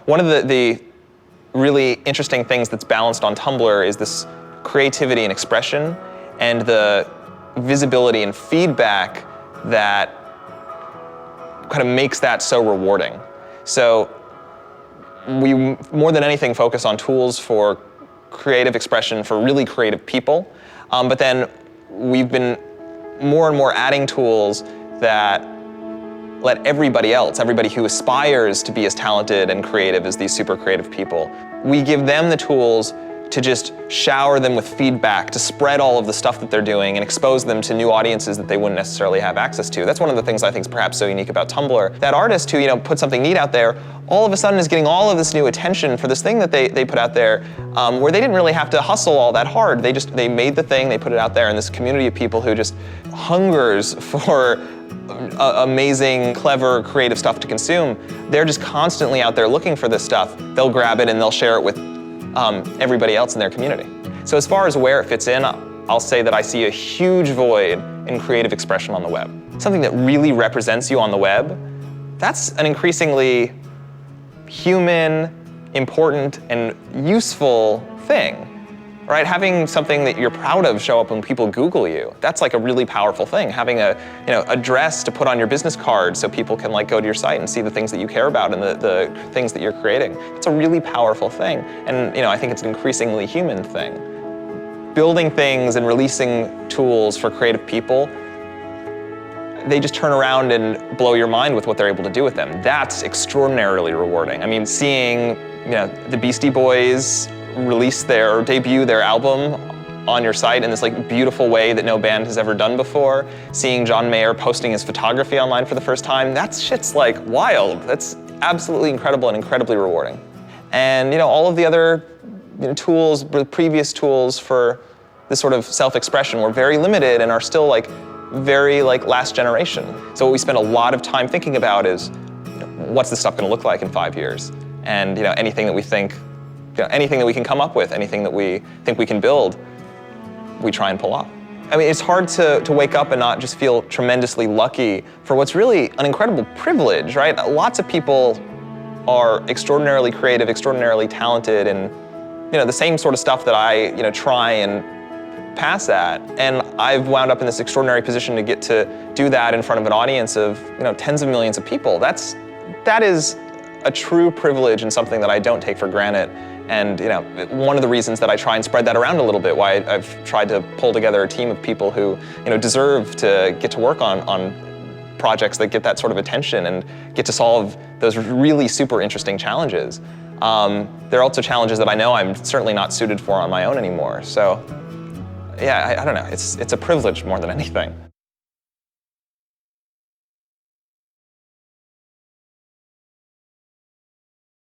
One of the really interesting things that's balanced on Tumblr is this creativity and expression and the visibility and feedback that kind of makes that so rewarding. So we, more than anything, focus on tools for creative expression for really creative people, but then we've been more and more adding tools that let everybody else, everybody who aspires to be as talented and creative as these super creative people, we give them the tools to just shower them with feedback, to spread all of the stuff that they're doing and expose them to new audiences that they wouldn't necessarily have access to. That's one of the things I think is perhaps so unique about Tumblr. That artist who put something neat out there, all of a sudden is getting all of this new attention for this thing that they put out there, where they didn't really have to hustle all that hard. They made the thing, they put it out there, and this community of people who just hungers for amazing, clever, creative stuff to consume, they're just constantly out there looking for this stuff. They'll grab it and they'll share it with everybody else in their community. So as far as where it fits in, I'll say that I see a huge void in creative expression on the web. Something that really represents you on the web, that's an increasingly human, important, and useful thing. Right? Having something that you're proud of show up when people Google you, that's like a really powerful thing. Having a address to put on your business card so people can go to your site and see the things that you care about and the things that you're creating. It's a really powerful thing. And I think it's an increasingly human thing. Building things and releasing tools for creative people, they just turn around and blow your mind with what they're able to do with them. That's extraordinarily rewarding. I mean, seeing the Beastie Boys debut their album on your site in this beautiful way that no band has ever done before, seeing John Mayer posting his photography online for the first time, that shit's wild. That's absolutely incredible and incredibly rewarding. And all of the other tools, the previous tools for this sort of self-expression were very limited and are still very last generation. So what we spend a lot of time thinking about is what's this stuff going to look like in 5 years? And anything that we think anything that we can come up with, anything that we think we can build, we try and pull off. I mean, it's hard to wake up and not just feel tremendously lucky for what's really an incredible privilege, right? Lots of people are extraordinarily creative, extraordinarily talented, and the same sort of stuff that I try and pass at. And I've wound up in this extraordinary position to get to do that in front of an audience of tens of millions of people. That is a true privilege and something that I don't take for granted. And one of the reasons that I try and spread that around a little bit, why I've tried to pull together a team of people who deserve to get to work on projects that get that sort of attention and get to solve those really super interesting challenges. There are also challenges that I know I'm certainly not suited for on my own anymore. So yeah, I don't know, it's a privilege more than anything.